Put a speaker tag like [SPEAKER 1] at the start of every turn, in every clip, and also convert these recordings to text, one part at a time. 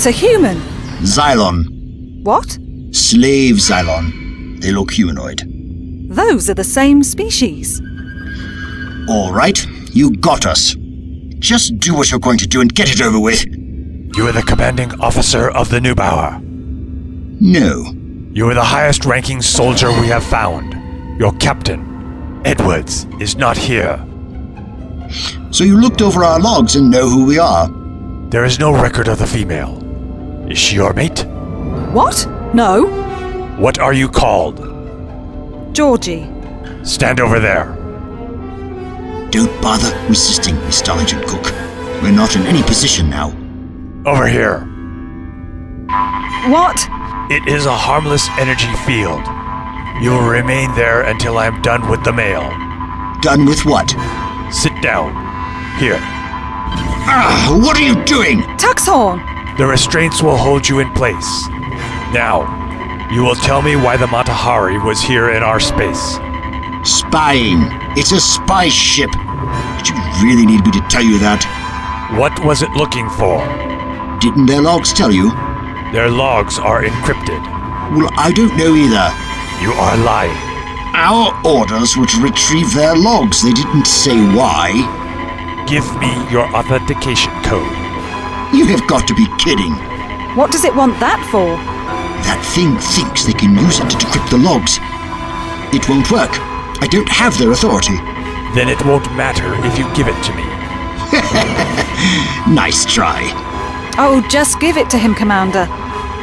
[SPEAKER 1] It's a human.
[SPEAKER 2] Zylon.
[SPEAKER 1] What?
[SPEAKER 2] Slave Zylon. They look humanoid.
[SPEAKER 1] Those are the same species.
[SPEAKER 2] All right, you got us. Just do what you're going to do and get it over with.
[SPEAKER 3] You are the commanding officer of the Neubauer.
[SPEAKER 2] No.
[SPEAKER 3] You are the highest-ranking soldier we have found. Your captain, Edwards, is not here.
[SPEAKER 2] So you looked over our logs and know who we are?
[SPEAKER 3] There is no record of the female. Is she your mate?
[SPEAKER 1] What? No.
[SPEAKER 3] What are you called?
[SPEAKER 1] Georgie.
[SPEAKER 3] Stand over there.
[SPEAKER 2] Don't bother resisting, Miss Darlington Cook. We're not in any position now.
[SPEAKER 3] Over here.
[SPEAKER 1] What?
[SPEAKER 3] It is a harmless energy field. You will remain there until I am done with the mail.
[SPEAKER 2] Done with what?
[SPEAKER 3] Sit down. Here.
[SPEAKER 2] What are you doing?
[SPEAKER 1] Tuxhorn!
[SPEAKER 3] The restraints will hold you in place. Now, you will tell me why the Matahari was here in our space.
[SPEAKER 2] Spying. It's a spy ship. Did you really need me to tell you that?
[SPEAKER 3] What was it looking for?
[SPEAKER 2] Didn't their logs tell you?
[SPEAKER 3] Their logs are encrypted.
[SPEAKER 2] Well, I don't know either.
[SPEAKER 3] You are lying.
[SPEAKER 2] Our orders were to retrieve their logs. They didn't say why.
[SPEAKER 3] Give me your authentication code.
[SPEAKER 2] You have got to be kidding.
[SPEAKER 1] What does it want that for?
[SPEAKER 2] That thing thinks they can use it to decrypt the logs. It won't work. I don't have their authority.
[SPEAKER 3] Then it won't matter if you give it to me.
[SPEAKER 2] Nice try.
[SPEAKER 1] Oh, just give it to him, Commander.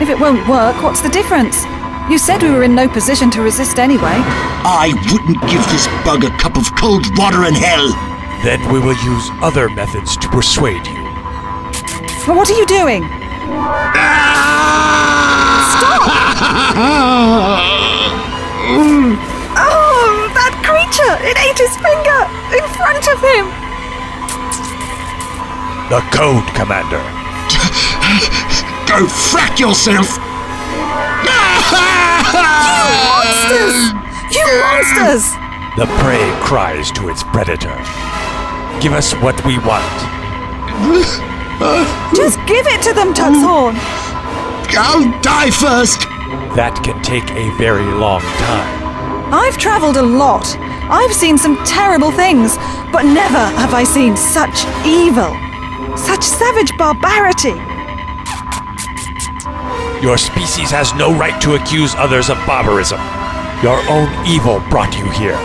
[SPEAKER 1] If it won't work, what's the difference? You said we were in no position to resist anyway.
[SPEAKER 2] I wouldn't give this bug a cup of cold water in hell.
[SPEAKER 3] Then we will use other methods to persuade you.
[SPEAKER 1] Well, what are you doing? Stop! Oh, that creature! It ate his finger! In front of him!
[SPEAKER 3] The code, Commander.
[SPEAKER 2] Go frack yourself!
[SPEAKER 1] You monsters!
[SPEAKER 3] The prey cries to its predator. Give us what we want.
[SPEAKER 1] Just give it to them, Tuxhorn!
[SPEAKER 2] I'll die first!
[SPEAKER 3] That can take a very long time.
[SPEAKER 1] I've traveled a lot. I've seen some terrible things, but never have I seen such evil. Such savage barbarity.
[SPEAKER 3] Your species has no right to accuse others of barbarism. Your own evil brought you here.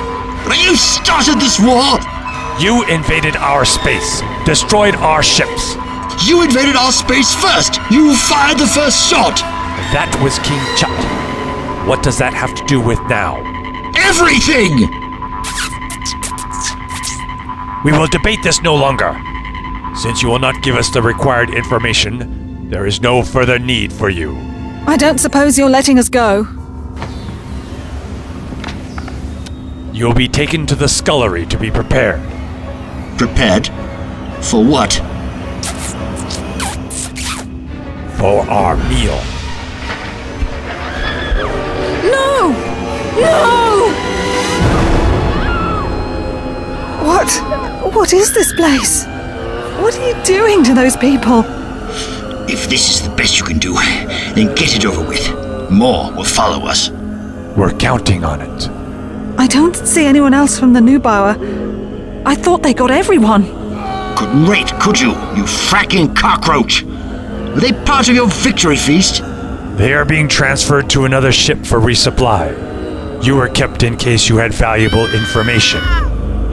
[SPEAKER 2] You started this war!
[SPEAKER 3] You invaded our space, destroyed our ships.
[SPEAKER 2] You invaded our space first! You fired the first shot!
[SPEAKER 3] That was King Chut. What does that have to do with now?
[SPEAKER 2] Everything!
[SPEAKER 3] We will debate this no longer. Since you will not give us the required information, there is no further need for you.
[SPEAKER 1] I don't suppose you're letting us go.
[SPEAKER 3] You'll be taken to the scullery to be prepared.
[SPEAKER 2] Prepared? For what?
[SPEAKER 3] For our meal.
[SPEAKER 1] No! No! What is this place? What are you doing to those people?
[SPEAKER 2] If this is the best you can do, then get it over with. More will follow us.
[SPEAKER 3] We're counting on it.
[SPEAKER 1] I don't see anyone else from the Neubauer. I thought they got everyone.
[SPEAKER 2] Couldn't wait, could you, you fracking cockroach? Were they part of your victory feast?
[SPEAKER 3] They are being transferred to another ship for resupply. You were kept in case you had valuable information.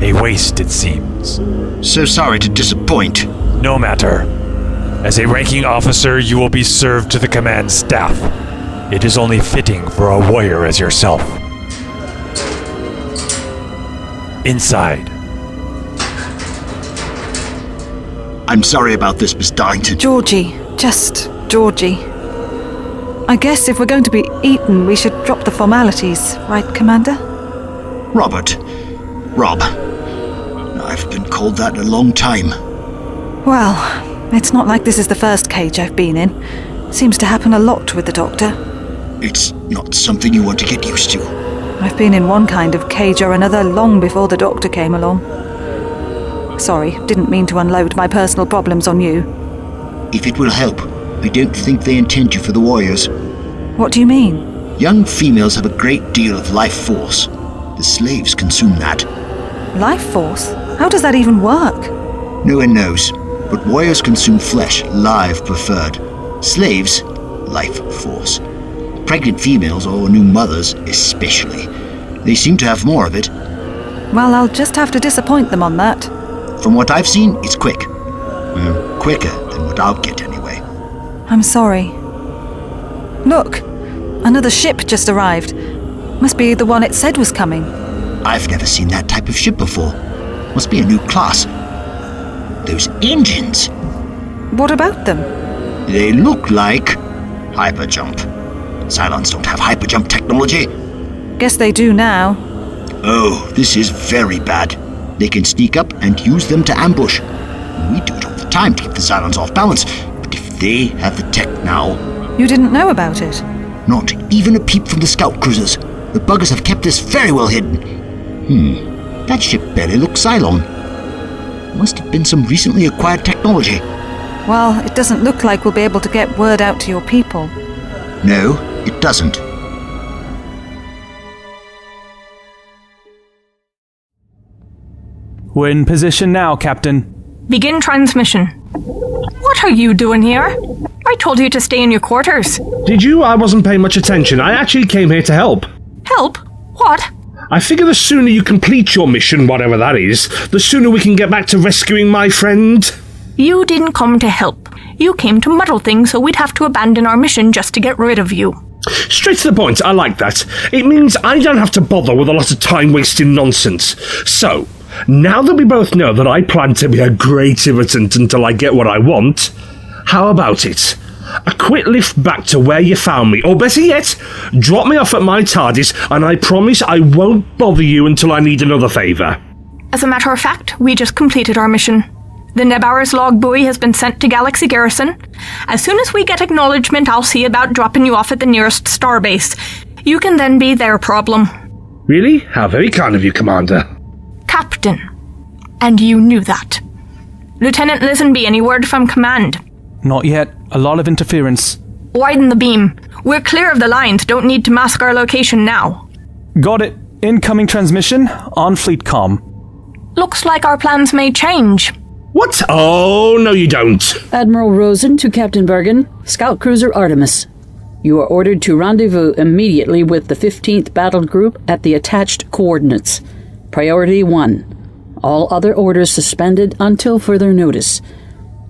[SPEAKER 3] A waste, it seems.
[SPEAKER 2] So sorry to disappoint.
[SPEAKER 3] No matter. As a ranking officer, you will be served to the command staff. It is only fitting for a warrior as yourself. Inside.
[SPEAKER 2] I'm sorry about this, Miss Darlington.
[SPEAKER 1] Georgie. Just Georgie. I guess if we're going to be eaten, we should drop the formalities, right, Commander?
[SPEAKER 2] Robert. Rob. I've been called that a long time.
[SPEAKER 1] Well, it's not like this is the first cage I've been in. Seems to happen a lot with the Doctor.
[SPEAKER 2] It's not something you want to get used to.
[SPEAKER 1] I've been in one kind of cage or another long before the Doctor came along. Sorry, didn't mean to unload my personal problems on you.
[SPEAKER 2] If it will help, I don't think they intend you for the warriors.
[SPEAKER 1] What do you mean?
[SPEAKER 2] Young females have a great deal of life force. The slaves consume that.
[SPEAKER 1] Life force? How does that even work?
[SPEAKER 2] No one knows, but warriors consume flesh, live preferred. Slaves, life force. Pregnant females or new mothers, especially. They seem to have more of it.
[SPEAKER 1] Well, I'll just have to disappoint them on that.
[SPEAKER 2] From what I've seen, it's quick. Well, quicker than what I'll get anyway.
[SPEAKER 1] I'm sorry. Look, another ship just arrived. Must be the one it said was coming.
[SPEAKER 2] I've never seen that type of ship before. Must be a new class. Those engines!
[SPEAKER 1] What about them?
[SPEAKER 2] They look like hyperjump. Zylons don't have hyperjump technology.
[SPEAKER 1] Guess they do now.
[SPEAKER 2] Oh, this is very bad. They can sneak up and use them to ambush. We do it all the time to keep the Zylons off balance. But if they have the tech now...
[SPEAKER 1] You didn't know about it?
[SPEAKER 2] Not even a peep from the scout cruisers. The buggers have kept this very well hidden. That ship barely looks Zylon. Must have been some recently acquired technology.
[SPEAKER 1] Well, it doesn't look like we'll be able to get word out to your people.
[SPEAKER 2] No, it doesn't.
[SPEAKER 4] We're in position now, Captain.
[SPEAKER 5] Begin transmission. What are you doing here? I told you to stay in your quarters.
[SPEAKER 6] Did you? I wasn't paying much attention. I actually came here to help.
[SPEAKER 5] Help? What?
[SPEAKER 6] I figure the sooner you complete your mission, whatever that is, the sooner we can get back to rescuing my friend.
[SPEAKER 5] You didn't come to help. You came to muddle things so we'd have to abandon our mission just to get rid of you.
[SPEAKER 6] Straight to the point, I like that. It means I don't have to bother with a lot of time-wasting nonsense. So, now that we both know that I plan to be a great irritant until I get what I want, how about it? A quick lift back to where you found me, or better yet, drop me off at my TARDIS, and I promise I won't bother you until I need another favour.
[SPEAKER 5] As a matter of fact, we just completed our mission. The Nebaur's log buoy has been sent to Galaxy Garrison. As soon as we get acknowledgement, I'll see about dropping you off at the nearest starbase. You can then be their problem.
[SPEAKER 6] Really? How very kind of you, Commander.
[SPEAKER 5] Captain. And you knew that. Lieutenant Lisenby, any word from command?
[SPEAKER 4] Not yet. A lot of interference.
[SPEAKER 5] Widen the beam. We're clear of the lines. Don't need to mask our location now.
[SPEAKER 4] Got it. Incoming transmission on fleet comm.
[SPEAKER 5] Looks like our plans may change.
[SPEAKER 6] What? Oh, no you don't.
[SPEAKER 7] Admiral Rosen to Captain Bergen, Scout Cruiser Artemis. You are ordered to rendezvous immediately with the 15th Battle Group at the attached coordinates. Priority 1. All other orders suspended until further notice.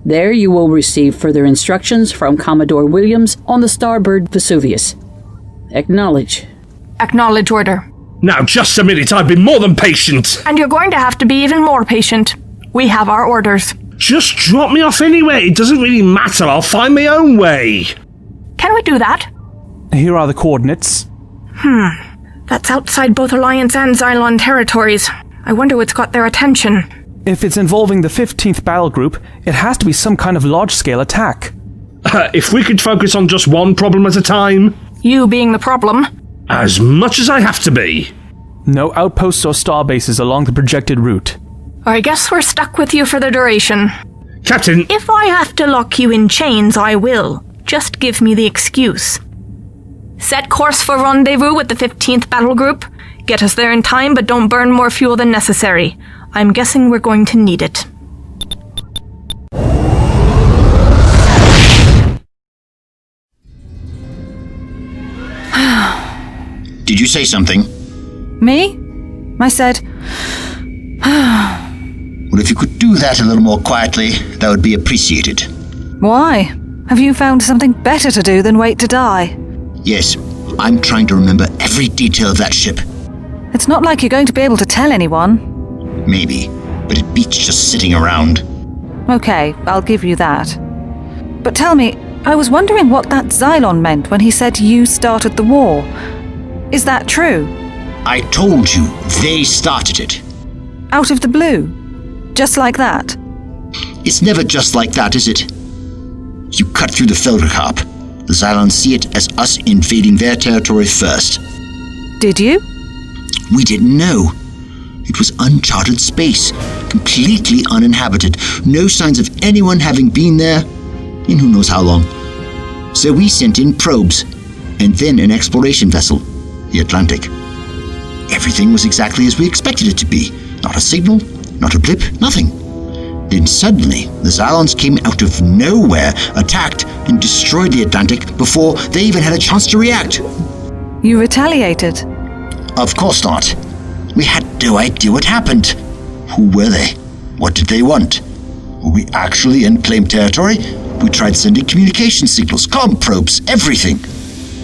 [SPEAKER 7] There you will receive further instructions from Commodore Williams on the Starbird Vesuvius. Acknowledge.
[SPEAKER 5] Acknowledge order.
[SPEAKER 6] Now, just a minute, I've been more than patient.
[SPEAKER 5] And you're going to have to be even more patient. We have our orders.
[SPEAKER 6] Just drop me off anywhere. It doesn't really matter. I'll find my own way.
[SPEAKER 5] Can we do that?
[SPEAKER 4] Here are the coordinates.
[SPEAKER 5] That's outside both Alliance and Zylon territories. I wonder what's got their attention.
[SPEAKER 4] If it's involving the 15th Battle Group, it has to be some kind of large-scale attack.
[SPEAKER 6] If we could focus on just one problem at a time.
[SPEAKER 5] You being the problem.
[SPEAKER 6] As much as I have to be.
[SPEAKER 4] No outposts or starbases along the projected route.
[SPEAKER 5] I guess we're stuck with you for the duration.
[SPEAKER 6] Captain,
[SPEAKER 5] If I have to lock you in chains, I will. Just give me the excuse. Set course for rendezvous with the 15th Battle Group. Get us there in time, but don't burn more fuel than necessary. I'm guessing we're going to need it.
[SPEAKER 2] Did you say something?
[SPEAKER 1] Me? I said...
[SPEAKER 2] Well, if you could do that a little more quietly, that would be appreciated.
[SPEAKER 1] Why? Have you found something better to do than wait to die?
[SPEAKER 2] Yes, I'm trying to remember every detail of that ship.
[SPEAKER 1] It's not like you're going to be able to tell anyone.
[SPEAKER 2] Maybe, but it beats just sitting around.
[SPEAKER 1] Okay, I'll give you that. But tell me, I was wondering what that Zylon meant when he said you started the war. Is that true?
[SPEAKER 2] I told you, they started it.
[SPEAKER 1] Out of the blue? Just like that?
[SPEAKER 2] It's never just like that, is it? You cut through the Felderkarp. The Zylons see it as us invading their territory first.
[SPEAKER 1] Did you?
[SPEAKER 2] We didn't know. It was uncharted space, completely uninhabited. No signs of anyone having been there in who knows how long. So we sent in probes, and then an exploration vessel, the Atlantic. Everything was exactly as we expected it to be. Not a signal, not a blip, nothing. Then suddenly, the Zylons came out of nowhere, attacked, and destroyed the Atlantic before they even had a chance to react.
[SPEAKER 1] You retaliated.
[SPEAKER 2] Of course not. We had no idea what happened. Who were they? What did they want? Were we actually in claimed territory? We tried sending communication signals, comm probes, everything.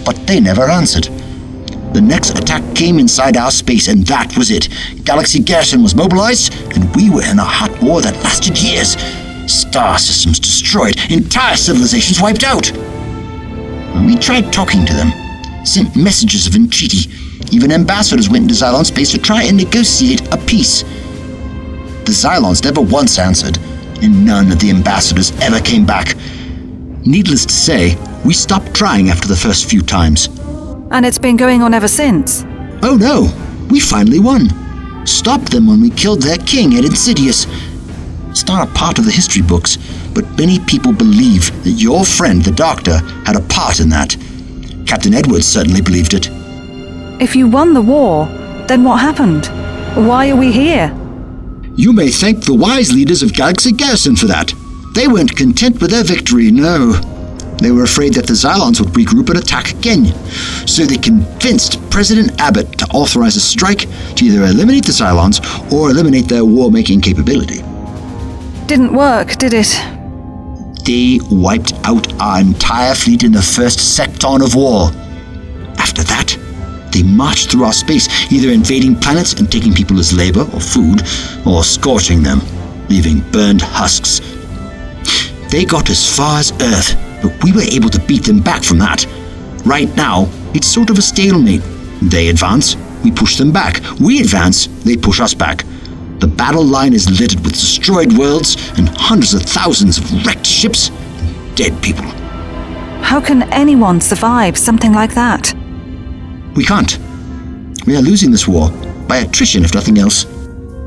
[SPEAKER 2] But they never answered. The next attack came inside our space, and that was it. Galaxy Garrison was mobilized, and we were in a hot war that lasted years. Star systems destroyed, entire civilizations wiped out. When we tried talking to them, sent messages of entreaty. Even ambassadors went into Zylon space to try and negotiate a peace. The Zylons never once answered, and none of the ambassadors ever came back. Needless to say, we stopped trying after the first few times.
[SPEAKER 1] And it's been going on ever since.
[SPEAKER 2] Oh no, we finally won. Stopped them when we killed their king at Insidious. It's not a part of the history books, but many people believe that your friend, the Doctor, had a part in that. Captain Edwards certainly believed it.
[SPEAKER 1] If you won the war, then what happened? Why are we here?
[SPEAKER 2] You may thank the wise leaders of Galaxy Garrison for that. They weren't content with their victory, no. They were afraid that the Zylons would regroup and attack again. So they convinced President Abbott to authorize a strike to either eliminate the Zylons or eliminate their war-making capability.
[SPEAKER 1] Didn't work, did it?
[SPEAKER 2] They wiped out our entire fleet in the first secton of war. After that, they marched through our space, either invading planets and taking people as labor or food, or scorching them, leaving burned husks. They got as far as Earth, but we were able to beat them back from that. Right now, it's sort of a stalemate. They advance, we push them back. We advance, they push us back. The battle line is littered with destroyed worlds and hundreds of thousands of wrecked ships and dead people.
[SPEAKER 1] How can anyone survive something like that?
[SPEAKER 2] We can't. We are losing this war, by attrition if nothing else.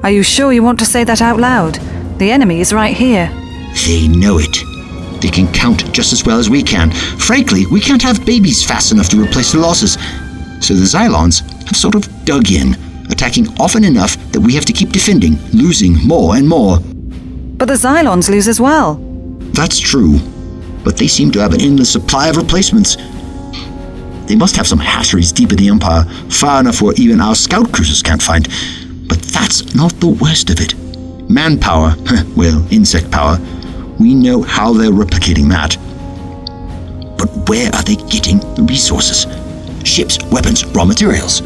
[SPEAKER 1] Are you sure you want to say that out loud? The enemy is right here.
[SPEAKER 2] They know it. They can count just as well as we can. Frankly, we can't have babies fast enough to replace the losses. So the Zylons have sort of dug in, attacking often enough that we have to keep defending, losing more and more.
[SPEAKER 1] But the Zylons lose as well.
[SPEAKER 2] That's true, but they seem to have an endless supply of replacements. They must have some hatcheries deep in the Empire, far enough where even our scout cruisers can't find. But that's not the worst of it. Manpower, well, insect power, we know how they're replicating that. But where are they getting the resources? Ships, weapons, raw materials.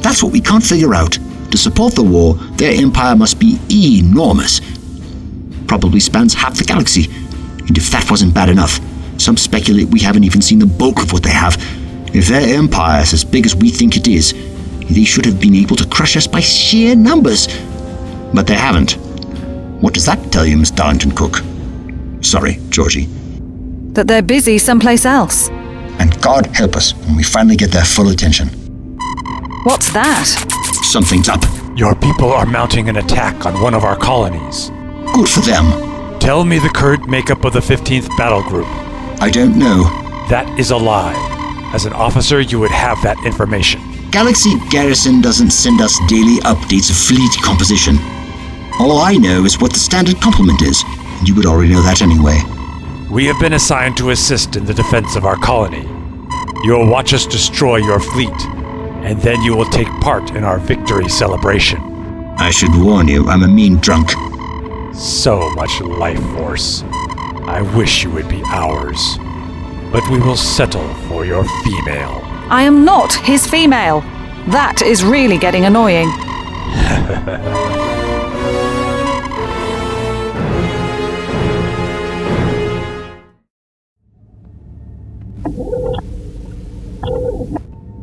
[SPEAKER 2] That's what we can't figure out. To support the war, their empire must be enormous. Probably spans half the galaxy. And if that wasn't bad enough, some speculate we haven't even seen the bulk of what they have. If their empire is as big as we think it is, they should have been able to crush us by sheer numbers. But they haven't. What does that tell you, Miss Darlington Cook? Sorry, Georgie.
[SPEAKER 1] That they're busy someplace else.
[SPEAKER 2] And God help us when we finally get their full attention.
[SPEAKER 1] What's that?
[SPEAKER 2] Something's up.
[SPEAKER 3] Your people are mounting an attack on one of our colonies.
[SPEAKER 2] Good for them.
[SPEAKER 3] Tell me the current makeup of the 15th Battle Group.
[SPEAKER 2] I don't know.
[SPEAKER 3] That is a lie. As an officer, you would have that information.
[SPEAKER 2] Galaxy Garrison doesn't send us daily updates of fleet composition. All I know is what the standard complement is. You would already know that anyway.
[SPEAKER 3] We have been assigned to assist in the defense of our colony. You will watch us destroy your fleet, and then you will take part in our victory celebration.
[SPEAKER 2] I should warn you, I'm a mean drunk.
[SPEAKER 3] So much life force. I wish you would be ours. But we will settle for your female.
[SPEAKER 1] I am not his female. That is really getting annoying.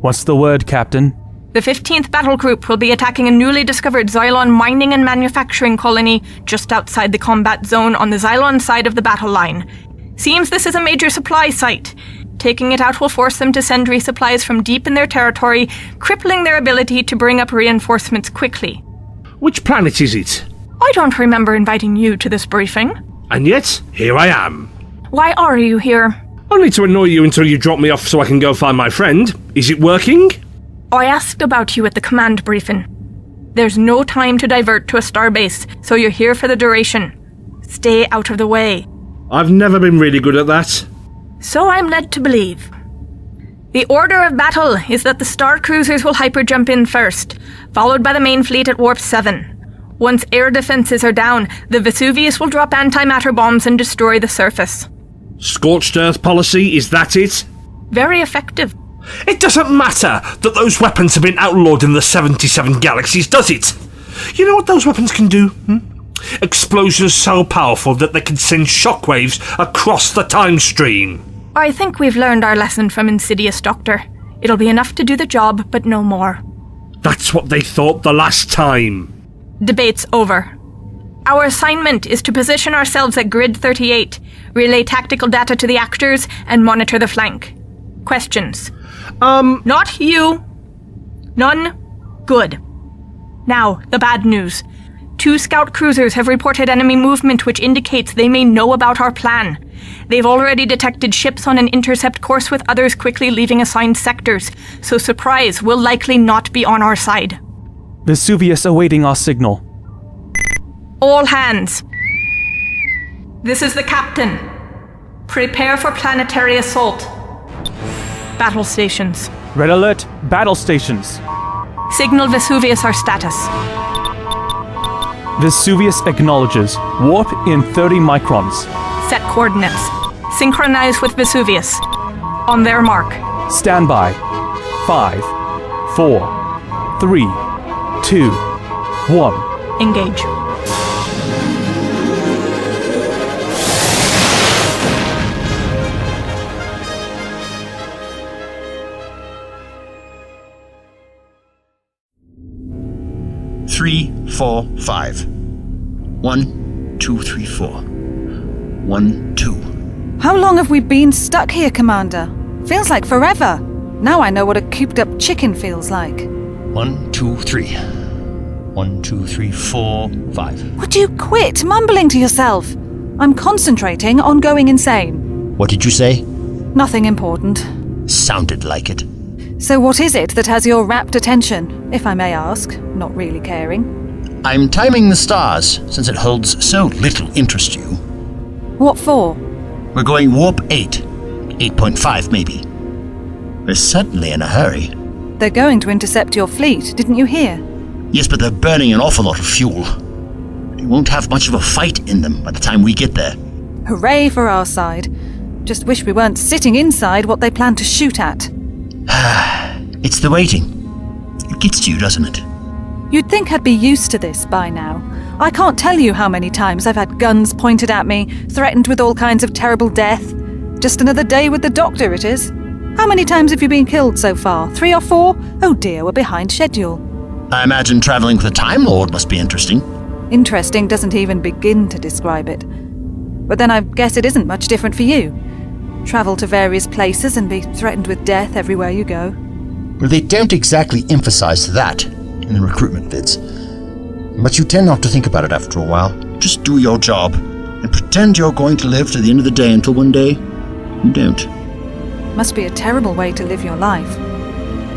[SPEAKER 4] What's the word, Captain?
[SPEAKER 5] The 15th Battle Group will be attacking a newly discovered Zylon mining and manufacturing colony just outside the combat zone on the Zylon side of the battle line. Seems this is a major supply site. Taking it out will force them to send resupplies from deep in their territory, crippling their ability to bring up reinforcements quickly.
[SPEAKER 6] Which planet is it?
[SPEAKER 5] I don't remember inviting you to this briefing.
[SPEAKER 6] And yet, here I am.
[SPEAKER 5] Why are you here?
[SPEAKER 6] Only to annoy you until you drop me off so I can go find my friend. Is it working?
[SPEAKER 5] I asked about you at the command briefing. There's no time to divert to a starbase, so you're here for the duration. Stay out of the way.
[SPEAKER 6] I've never been really good at that.
[SPEAKER 5] So I'm led to believe. The order of battle is that the star cruisers will hyperjump in first, followed by the main fleet at Warp 7. Once air defenses are down, the Vesuvius will drop antimatter bombs and destroy the surface.
[SPEAKER 6] Scorched Earth policy, is that it?
[SPEAKER 5] Very effective.
[SPEAKER 6] It doesn't matter that those weapons have been outlawed in the 77 galaxies, does it? You know what those weapons can do? Explosions so powerful that they can send shockwaves across the time stream.
[SPEAKER 5] I think we've learned our lesson from Insidious, Doctor. It'll be enough to do the job, but no more.
[SPEAKER 6] That's what they thought the last time.
[SPEAKER 5] Debate's over. Our assignment is to position ourselves at Grid 38, relay tactical data to the actors, and monitor the flank. Questions? Not you. None. Good. Now, the bad news. 2 scout cruisers have reported enemy movement which indicates they may know about our plan. They've already detected ships on an intercept course with others quickly leaving assigned sectors, so surprise will likely not be on our side.
[SPEAKER 4] Vesuvius awaiting our signal.
[SPEAKER 5] All hands. This is the captain. Prepare for planetary assault. Battle stations.
[SPEAKER 4] Red alert, battle stations.
[SPEAKER 5] Signal Vesuvius our status.
[SPEAKER 4] Vesuvius acknowledges. Warp in 30 microns.
[SPEAKER 5] Set coordinates. Synchronize with Vesuvius. On their mark.
[SPEAKER 4] Stand by. 5, 4, 3, 2, 1.
[SPEAKER 5] Engage.
[SPEAKER 2] Three, 4, 5. 1, 2, 3, 4. 1, 2.
[SPEAKER 1] How long have we been stuck here, Commander? Feels like forever. Now I know what a cooped-up chicken feels like.
[SPEAKER 2] 1, 2, 3. 1, 2, 3, 4, 5.
[SPEAKER 1] Would you quit mumbling to yourself? I'm concentrating on going insane.
[SPEAKER 2] What did you say?
[SPEAKER 1] Nothing important.
[SPEAKER 2] Sounded like it.
[SPEAKER 1] So what is it that has your rapt attention, if I may ask, not really caring?
[SPEAKER 2] I'm timing the stars, since it holds so little interest you.
[SPEAKER 1] What for?
[SPEAKER 2] We're going warp 8. 8.5, maybe. We're certainly in a hurry.
[SPEAKER 1] They're going to intercept your fleet, didn't you hear?
[SPEAKER 2] Yes, but they're burning an awful lot of fuel. We won't have much of a fight in them by the time we get there.
[SPEAKER 1] Hooray for our side. Just wish we weren't sitting inside what they plan to shoot at.
[SPEAKER 2] It's the waiting. It gets to you, doesn't it?
[SPEAKER 1] You'd think I'd be used to this by now. I can't tell you how many times I've had guns pointed at me, threatened with all kinds of terrible death. Just another day with the doctor, it is. How many times have you been killed so far? 3 or 4? Oh dear, we're behind schedule.
[SPEAKER 2] I imagine traveling with a Time Lord must be interesting.
[SPEAKER 1] Interesting doesn't even begin to describe it. But then I guess it isn't much different for you. Travel to various places and be threatened with death everywhere you go.
[SPEAKER 2] Well, they don't exactly emphasize that in the recruitment vids. But you tend not to think about it after a while. Just do your job and pretend you're going to live to the end of the day until one day you don't.
[SPEAKER 1] Must be a terrible way to live your life.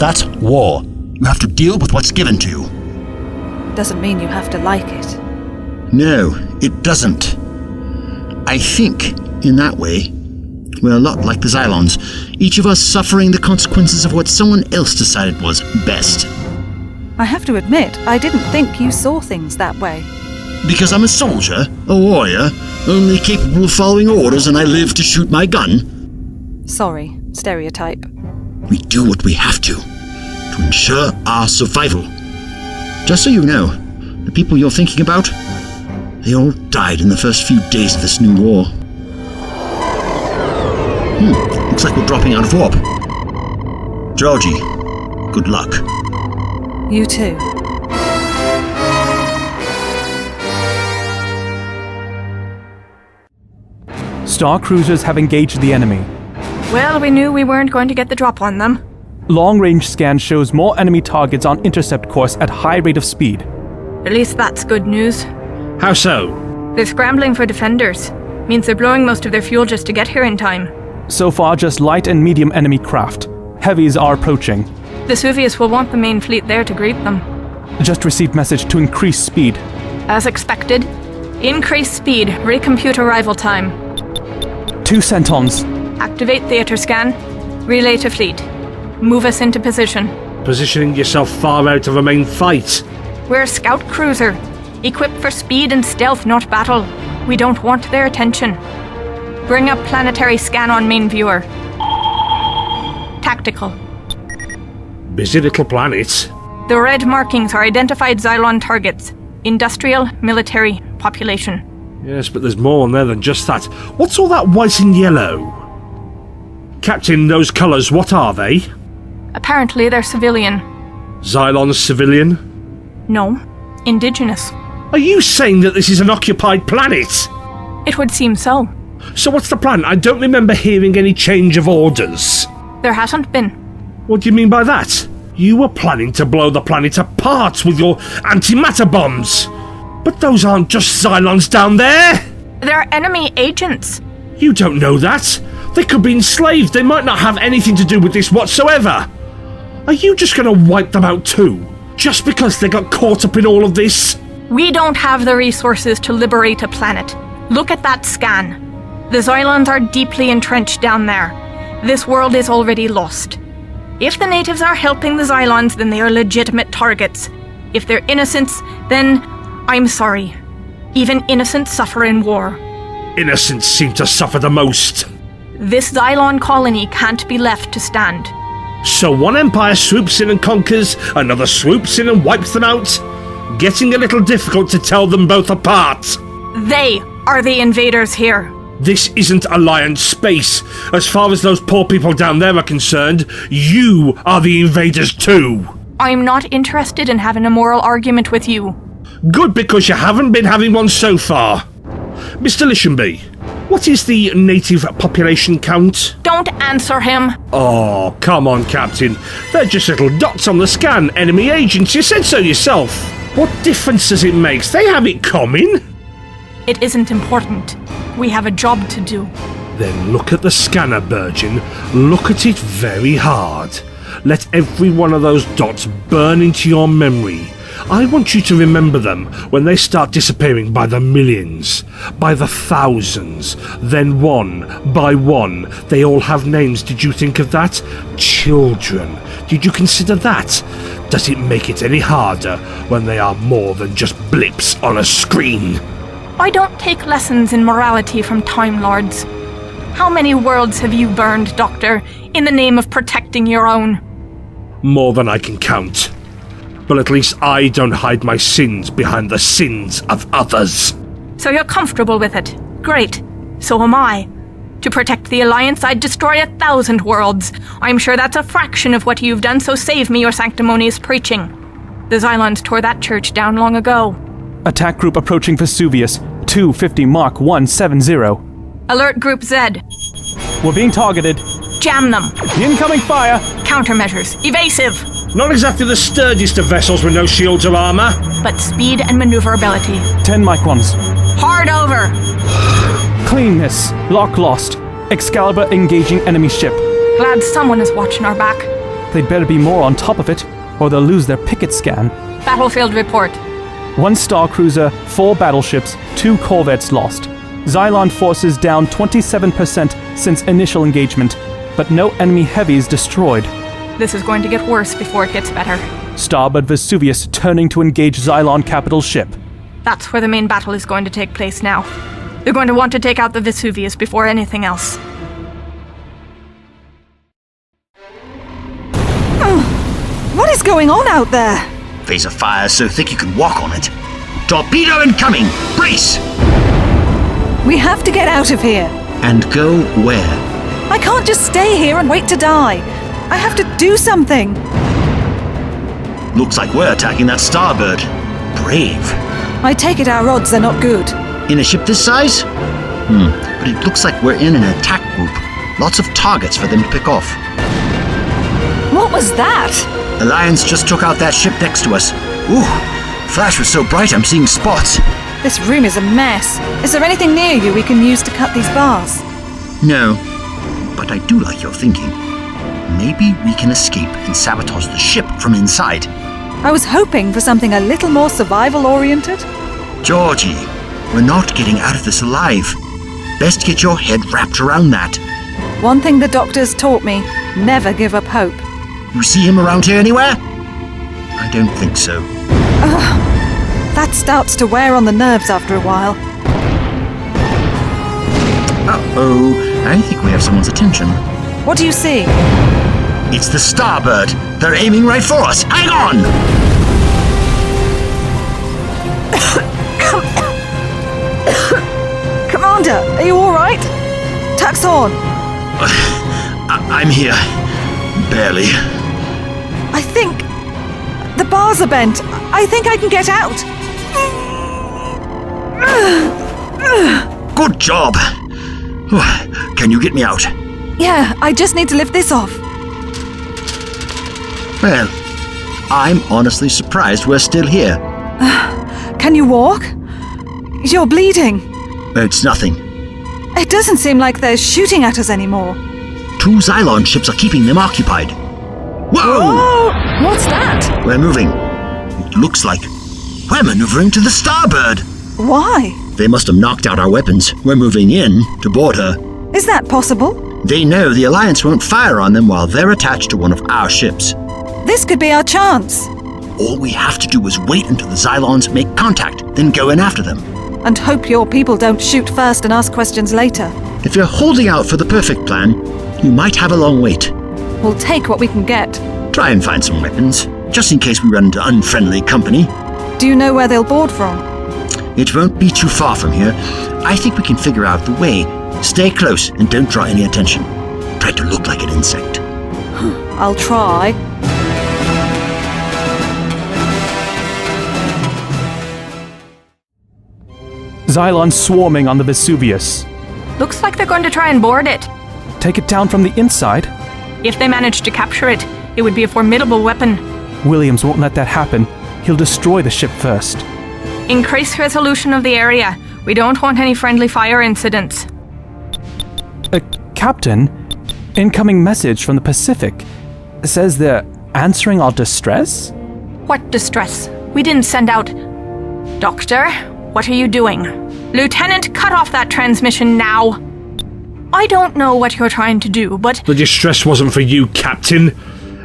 [SPEAKER 2] That's war. You have to deal with what's given to you.
[SPEAKER 1] Doesn't mean you have to like it.
[SPEAKER 2] No, it doesn't. I think, in that way, we're a lot like the Zylons, each of us suffering the consequences of what someone else decided was best.
[SPEAKER 1] I have to admit, I didn't think you saw things that way.
[SPEAKER 2] Because I'm a soldier, a warrior, only capable of following orders, and I live to shoot my gun.
[SPEAKER 1] Sorry, stereotype.
[SPEAKER 2] We do what we have to ensure our survival. Just so you know, the people you're thinking about, they all died in the first few days of this new war. Looks like we're dropping out of warp. Georgie, good luck.
[SPEAKER 1] You too.
[SPEAKER 4] Star cruisers have engaged the enemy.
[SPEAKER 5] Well, we knew we weren't going to get the drop on them.
[SPEAKER 4] Long-range scan shows more enemy targets on intercept course at high rate of speed.
[SPEAKER 5] At least that's good news.
[SPEAKER 6] How so?
[SPEAKER 5] They're scrambling for defenders. Means they're blowing most of their fuel just to get here in time.
[SPEAKER 4] So far, just light and medium enemy craft. Heavies are approaching.
[SPEAKER 5] Vesuvius will want the main fleet there to greet them.
[SPEAKER 4] Just received message to increase speed.
[SPEAKER 5] As expected. Increase speed. Recompute arrival time.
[SPEAKER 4] 2 Centons.
[SPEAKER 5] Activate theater scan. Relay to fleet. Move us into position.
[SPEAKER 6] Positioning yourself far out of a main fight.
[SPEAKER 5] We're a scout cruiser. Equipped for speed and stealth, not battle. We don't want their attention. Bring up planetary scan on main viewer. Tactical.
[SPEAKER 6] Busy little planet.
[SPEAKER 5] The red markings are identified Zylon targets. Industrial, military, population.
[SPEAKER 6] Yes, but there's more on there than just that. What's all that white and yellow? Captain, those colours, what are they?
[SPEAKER 5] Apparently they're civilian.
[SPEAKER 6] Zylon's civilian?
[SPEAKER 5] No, indigenous.
[SPEAKER 6] Are you saying that this is an occupied planet?
[SPEAKER 5] It would seem so.
[SPEAKER 6] So what's the plan? I don't remember hearing any change of orders.
[SPEAKER 5] There hasn't been.
[SPEAKER 6] What do you mean by that? You were planning to blow the planet apart with your antimatter bombs. But those aren't just Zylons down there.
[SPEAKER 5] They're enemy agents.
[SPEAKER 6] You don't know that. They could be enslaved. They might not have anything to do with this whatsoever. Are you just going to wipe them out too? Just because they got caught up in all of this?
[SPEAKER 5] We don't have the resources to liberate a planet. Look at that scan. The Zylons are deeply entrenched down there. This world is already lost. If the natives are helping the Zylons, then they are legitimate targets. If they're innocents, then I'm sorry. Even innocents suffer in war.
[SPEAKER 6] Innocents seem to suffer the most.
[SPEAKER 5] This Zylon colony can't be left to stand.
[SPEAKER 6] So one empire swoops in and conquers, another swoops in and wipes them out. Getting a little difficult to tell them both apart.
[SPEAKER 5] They are the invaders here.
[SPEAKER 6] This isn't Alliance space. As far as those poor people down there are concerned, you are the invaders too.
[SPEAKER 5] I'm not interested in having a moral argument with you.
[SPEAKER 6] Good, because you haven't been having one so far. Mr. Lishenby, what is the native population count?
[SPEAKER 5] Don't answer him.
[SPEAKER 6] Oh, come on, Captain. They're just little dots on the scan. Enemy agents, you said so yourself. What difference does it make? They have it coming.
[SPEAKER 5] It isn't important. We have a job to do.
[SPEAKER 6] Then look at the scanner, Virgin. Look at it very hard. Let every one of those dots burn into your memory. I want you to remember them when they start disappearing by the millions, by the thousands. Then one by one, they all have names. Did you think of that? Children. Did you consider that? Does it make it any harder when they are more than just blips on a screen?
[SPEAKER 5] I don't take lessons in morality from Time Lords. How many worlds have you burned, Doctor, in the name of protecting your own?
[SPEAKER 6] More than I can count. But at least I don't hide my sins behind the sins of others.
[SPEAKER 5] So you're comfortable with it. Great. So am I. To protect the Alliance, I'd destroy 1,000 worlds. I'm sure that's a fraction of what you've done, so save me your sanctimonious preaching. The Zylons tore that church down long ago.
[SPEAKER 4] Attack group approaching Vesuvius. 250 Mark 170.
[SPEAKER 5] Alert Group Z.
[SPEAKER 4] We're being targeted.
[SPEAKER 5] Jam them.
[SPEAKER 4] Incoming fire.
[SPEAKER 5] Countermeasures. Evasive.
[SPEAKER 6] Not exactly the sturdiest of vessels with no shields or armor.
[SPEAKER 5] But speed and maneuverability.
[SPEAKER 4] 10 microns.
[SPEAKER 5] Hard over.
[SPEAKER 4] Cleanness. Lock lost. Excalibur engaging enemy ship.
[SPEAKER 5] Glad someone is watching our back.
[SPEAKER 4] They'd better be more on top of it, or they'll lose their picket scan.
[SPEAKER 5] Battlefield report.
[SPEAKER 4] 1 star cruiser, 4 battleships, 2 corvettes lost. Zylon forces down 27% since initial engagement, but no enemy heavies destroyed.
[SPEAKER 5] This is going to get worse before it gets better.
[SPEAKER 4] Starboard Vesuvius turning to engage Zylon capital ship.
[SPEAKER 5] That's where the main battle is going to take place now. They're going to want to take out the Vesuvius before anything else.
[SPEAKER 1] What is going on out there?
[SPEAKER 2] Phase of fire so thick you can walk on it. Torpedo incoming! Brace!
[SPEAKER 1] We have to get out of here.
[SPEAKER 2] And go where?
[SPEAKER 1] I can't just stay here and wait to die. I have to do something.
[SPEAKER 2] Looks like we're attacking that starboard. Brave.
[SPEAKER 1] I take it our odds are not good.
[SPEAKER 2] In a ship this size? But it looks like we're in an attack group. Lots of targets for them to pick off.
[SPEAKER 1] What was that?
[SPEAKER 2] Alliance just took out that ship next to us. Ooh, flash was so bright I'm seeing spots.
[SPEAKER 1] This room is a mess. Is there anything near you we can use to cut these bars?
[SPEAKER 2] No. but I do like your thinking. Maybe we can escape and sabotage the ship from inside.
[SPEAKER 1] I was hoping for something a little more survival-oriented.
[SPEAKER 2] Georgie, we're not getting out of this alive. Best get your head wrapped around that.
[SPEAKER 1] One thing the doctors taught me, never give up hope.
[SPEAKER 2] You see him around here anywhere? I don't think so.
[SPEAKER 1] That starts to wear on the nerves after a while.
[SPEAKER 2] Uh-oh, I think we have someone's attention.
[SPEAKER 1] What do you see?
[SPEAKER 2] It's the Starbird. They're aiming right for us. Hang on!
[SPEAKER 1] Commander, are you all right? Tuck's on.
[SPEAKER 2] I'm here. Barely.
[SPEAKER 1] I think the bars are bent. I think I can get out.
[SPEAKER 2] Good job. Can you get me out?
[SPEAKER 1] Yeah, I just need to lift this off.
[SPEAKER 2] Well, I'm honestly surprised we're still here.
[SPEAKER 1] Can you walk? You're bleeding.
[SPEAKER 2] It's nothing.
[SPEAKER 1] It doesn't seem like they're shooting at us anymore.
[SPEAKER 2] 2 Zylon ships are keeping them occupied. Whoa!
[SPEAKER 1] Oh, what's that?
[SPEAKER 2] We're moving. It looks like we're maneuvering to the Starbird.
[SPEAKER 1] Why?
[SPEAKER 2] They must have knocked out our weapons. We're moving in to board her.
[SPEAKER 1] Is that possible?
[SPEAKER 2] They know the Alliance won't fire on them while they're attached to one of our ships.
[SPEAKER 1] This could be our chance.
[SPEAKER 2] All we have to do is wait until the Zylons make contact, then go in after them.
[SPEAKER 1] And hope your people don't shoot first and ask questions later.
[SPEAKER 2] If you're holding out for the perfect plan, you might have a long wait.
[SPEAKER 1] We'll take what we can get.
[SPEAKER 2] Try and find some weapons, just in case we run into unfriendly company.
[SPEAKER 1] Do you know where they'll board from?
[SPEAKER 2] It won't be too far from here. I think we can figure out the way. Stay close and don't draw any attention. Try to look like an insect.
[SPEAKER 1] I'll try.
[SPEAKER 4] Zylons swarming on the Vesuvius.
[SPEAKER 5] Looks like they're going to try and board it.
[SPEAKER 4] Take it down from the inside?
[SPEAKER 5] If they manage to capture it, it would be a formidable weapon.
[SPEAKER 4] Williams won't let that happen. He'll destroy the ship first.
[SPEAKER 5] Increase resolution of the area. We don't want any friendly fire incidents.
[SPEAKER 4] Captain, incoming message from the Pacific. Says they're answering our distress?
[SPEAKER 5] What distress? We didn't send out... Doctor, what are you doing? Lieutenant, cut off that transmission now. I don't know what you're trying to do, but...
[SPEAKER 6] The distress wasn't for you, Captain.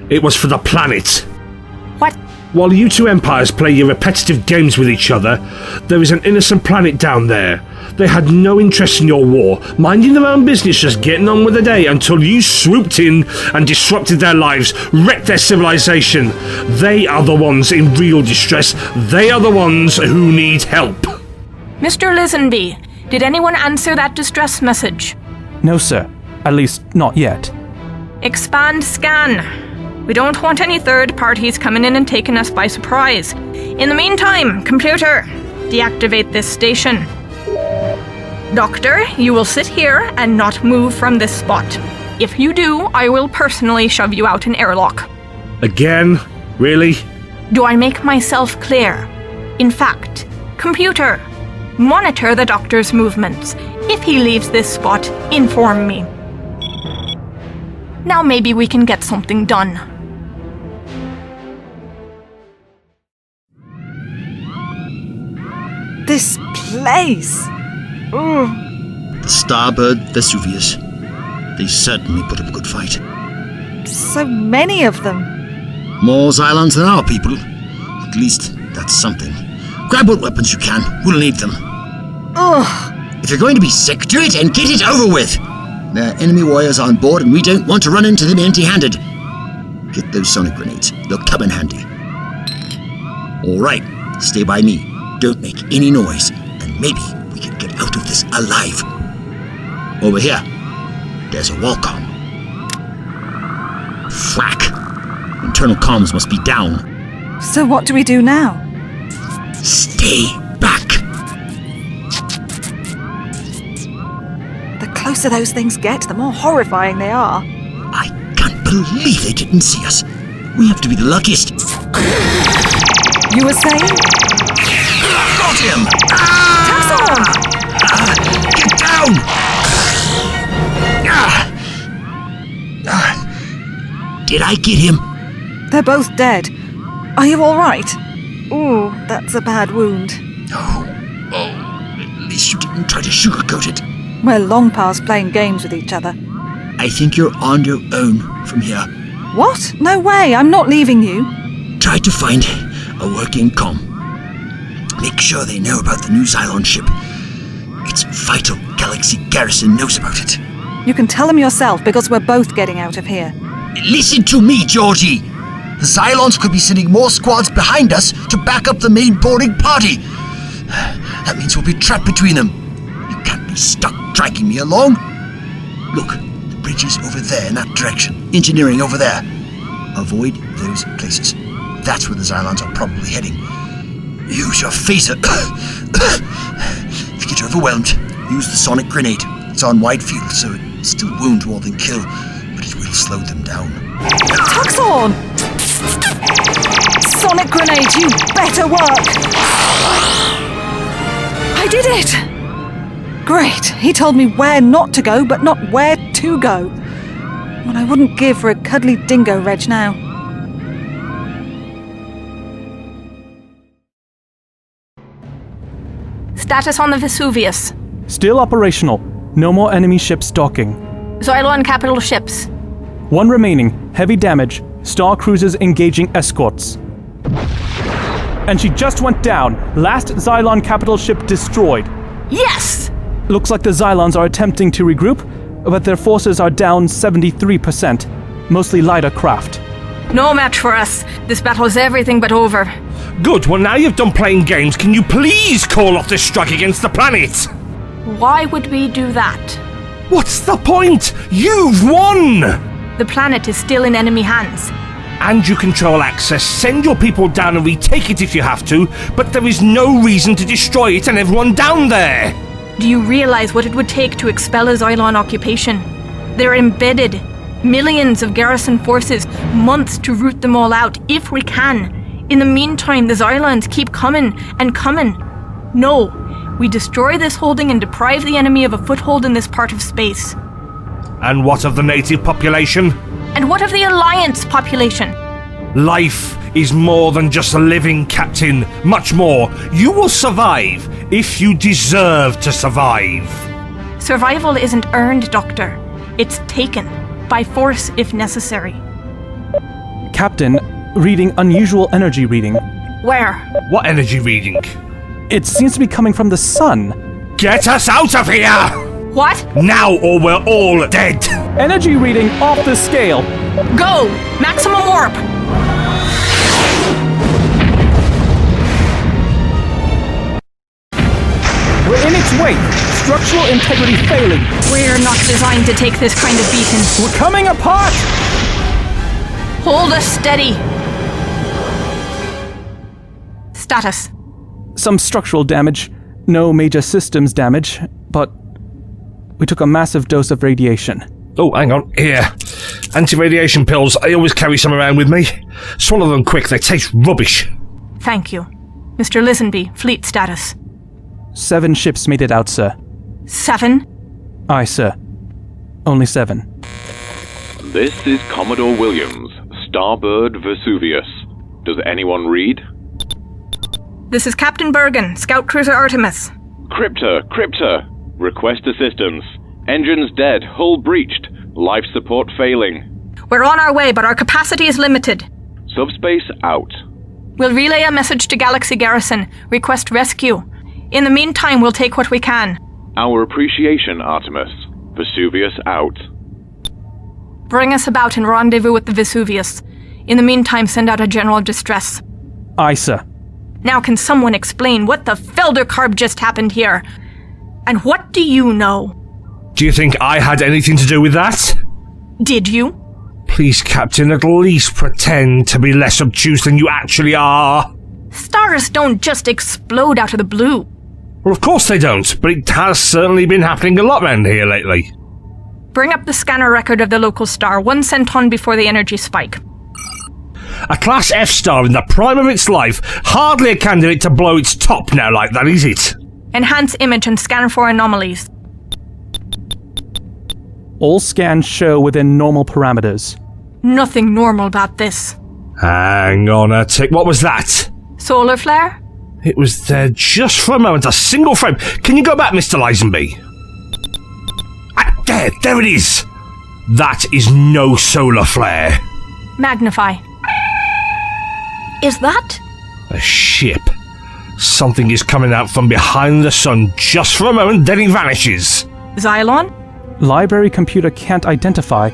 [SPEAKER 6] It was for the planet.
[SPEAKER 5] What?
[SPEAKER 6] While you 2 empires play your repetitive games with each other, there is an innocent planet down there. They had no interest in your war, minding their own business, just getting on with the day until you swooped in and disrupted their lives, wrecked their civilization. They are the ones in real distress. They are the ones who need help.
[SPEAKER 5] Mr. Lisenby, did anyone answer that distress message?
[SPEAKER 4] No, sir. At least, not yet.
[SPEAKER 5] Expand scan. We don't want any third parties coming in and taking us by surprise. In the meantime, computer, deactivate this station. Doctor, you will sit here and not move from this spot. If you do, I will personally shove you out an airlock.
[SPEAKER 6] Again? Really?
[SPEAKER 5] Do I make myself clear? In fact, computer, monitor the doctor's movements. If he leaves this spot, inform me. Now maybe we can get something done.
[SPEAKER 1] This place!
[SPEAKER 2] The Starbird Vesuvius. They certainly put up a good fight.
[SPEAKER 1] So many of them.
[SPEAKER 2] More Zylons than our people. At least, that's something. Grab what weapons you can. We'll need them.
[SPEAKER 1] Ugh!
[SPEAKER 2] If you're going to be sick, do it and get it over with! There are enemy warriors on board and we don't want to run into them empty-handed. Get those sonic grenades. They'll come in handy. Alright, stay by me. Don't make any noise, and maybe we can get out of this alive. Over here, there's a Walcom. Thwack! Internal comms must be down.
[SPEAKER 1] So what do we do now?
[SPEAKER 2] Stay back!
[SPEAKER 1] The closer those things get, the more horrifying they are.
[SPEAKER 2] I can't believe they didn't see us. We have to be the luckiest.
[SPEAKER 1] You were saying?
[SPEAKER 2] Got him!
[SPEAKER 1] Tuck's on!
[SPEAKER 2] Get down! Did I get him?
[SPEAKER 1] They're both dead. Are you all right? Ooh, that's a bad wound.
[SPEAKER 2] Oh, at least you didn't try to sugarcoat it.
[SPEAKER 1] We're long past playing games with each other.
[SPEAKER 2] I think you're on your own from here.
[SPEAKER 1] What? No way, I'm not leaving you.
[SPEAKER 2] Try to find a working comm. Make sure they know about the new Zylon ship. It's vital Galaxy Garrison knows about it.
[SPEAKER 1] You can tell them yourself because we're both getting out of here.
[SPEAKER 2] Listen to me, Georgie! The Zylons could be sending more squads behind us to back up the main boarding party. That means we'll be trapped between them. You can't be stuck dragging me along. Look, the bridge is over there in that direction. Engineering over there. Avoid those places. That's where the Zylons are probably heading. Use your phaser. If you get overwhelmed, use the sonic grenade. It's on wide field, so it still wound more than kill, but it will slow them down.
[SPEAKER 1] Tuxhorn! Sonic grenade, you better work! I did it! Great, he told me where not to go, but not where to go. What I wouldn't give for a cuddly dingo reg now.
[SPEAKER 5] Status on the Vesuvius.
[SPEAKER 4] Still operational. No more enemy ships docking.
[SPEAKER 5] Zylon capital ships.
[SPEAKER 4] One remaining. Heavy damage. Star cruisers engaging escorts. And she just went down. Last Zylon capital ship destroyed.
[SPEAKER 5] Yes!
[SPEAKER 4] Looks like the Zylons are attempting to regroup, but their forces are down 73%. Mostly lighter craft.
[SPEAKER 5] No match for us. This battle is everything but over.
[SPEAKER 6] Good, well now you've done playing games, can you please call off this strike against the planet?
[SPEAKER 5] Why would we do that?
[SPEAKER 6] What's the point? You've won!
[SPEAKER 5] The planet is still in enemy hands.
[SPEAKER 6] And you control access. Send your people down and retake it if you have to, but there is no reason to destroy it and everyone down there.
[SPEAKER 5] Do you realize what it would take to expel a Zylon occupation? They're embedded. Millions of garrison forces, months to root them all out, if we can. In the meantime, the Zylons keep coming and coming. No, we destroy this holding and deprive the enemy of a foothold in this part of space.
[SPEAKER 6] And what of the native population?
[SPEAKER 5] And what of the Alliance population?
[SPEAKER 6] Life is more than just a living, Captain. Much more. You will survive if you deserve to survive.
[SPEAKER 5] Survival isn't earned, Doctor. It's taken. By force, if necessary.
[SPEAKER 4] Captain, reading unusual energy reading.
[SPEAKER 5] Where?
[SPEAKER 6] What energy reading?
[SPEAKER 4] It seems to be coming from the sun.
[SPEAKER 6] Get us out of here!
[SPEAKER 5] What?
[SPEAKER 6] Now or we're all dead!
[SPEAKER 4] Energy reading off the scale.
[SPEAKER 5] Go! Maximum warp!
[SPEAKER 4] We're in its wake. Structural integrity failing.
[SPEAKER 5] We're not designed to take this kind of beating.
[SPEAKER 4] We're coming apart!
[SPEAKER 5] Hold us steady. Status.
[SPEAKER 4] Some structural damage. No major systems damage, but we took a massive dose of radiation.
[SPEAKER 6] Oh, hang on. Here. Anti-radiation pills. I always carry some around with me. Swallow them quick. They taste rubbish.
[SPEAKER 5] Thank you. Mr. Lisenby, fleet status.
[SPEAKER 4] 7 ships made it out, sir.
[SPEAKER 5] 7?
[SPEAKER 4] Aye, sir. Only 7.
[SPEAKER 8] This is Commodore Williams, Starbird Vesuvius. Does anyone read?
[SPEAKER 5] This is Captain Bergen, Scout Cruiser Artemis.
[SPEAKER 8] Crypta. Request assistance. Engines dead, hull breached, life support failing.
[SPEAKER 5] We're on our way, but our capacity is limited.
[SPEAKER 8] Subspace out.
[SPEAKER 5] We'll relay a message to Galaxy Garrison. Request rescue. In the meantime, we'll take what we can.
[SPEAKER 8] Our appreciation, Artemis. Vesuvius out.
[SPEAKER 5] Bring us about and rendezvous with the Vesuvius. In the meantime, send out a general distress.
[SPEAKER 4] Aye, sir.
[SPEAKER 5] Now can someone explain what the Feldercarb just happened here? And what do you know?
[SPEAKER 6] Do you think I had anything to do with that?
[SPEAKER 5] Did you?
[SPEAKER 6] Please, Captain, at least pretend to be less obtuse than you actually are.
[SPEAKER 5] Stars don't just explode out of the blue.
[SPEAKER 6] Well, of course they don't, but it has certainly been happening a lot around here lately.
[SPEAKER 5] Bring up the scanner record of the local star, 1 centon before the energy spike.
[SPEAKER 6] A Class F star in the prime of its life, hardly a candidate to blow its top now like that, is it?
[SPEAKER 5] Enhance image and scan for anomalies.
[SPEAKER 4] All scans show within normal parameters.
[SPEAKER 5] Nothing normal about this.
[SPEAKER 6] Hang on a tick. What was that?
[SPEAKER 5] Solar flare?
[SPEAKER 6] It was there just for a moment, a single frame. Can you go back, Mr. Lisenby? There it is. That is no solar flare.
[SPEAKER 5] Magnify. Is that?
[SPEAKER 6] A ship. Something is coming out from behind the sun just for a moment, then it vanishes.
[SPEAKER 5] Zylon?
[SPEAKER 4] Library computer can't identify.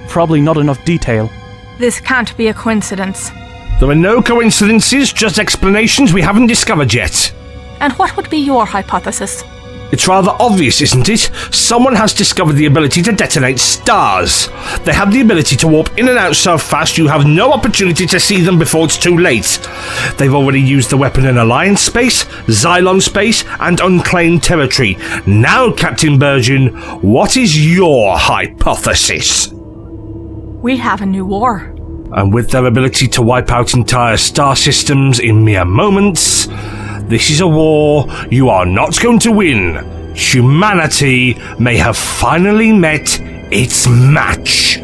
[SPEAKER 4] Probably not enough detail.
[SPEAKER 5] This can't be a coincidence.
[SPEAKER 6] There are no coincidences, just explanations we haven't discovered yet.
[SPEAKER 5] And what would be your hypothesis?
[SPEAKER 6] It's rather obvious, isn't it? Someone has discovered the ability to detonate stars. They have the ability to warp in and out so fast you have no opportunity to see them before it's too late. They've already used the weapon in Alliance space, Zylon space, and unclaimed territory. Now, Captain Bergen, what is your hypothesis?
[SPEAKER 5] We have a new war.
[SPEAKER 6] And with their ability to wipe out entire star systems in mere moments, this is a war you are not going to win. Humanity may have finally met its match.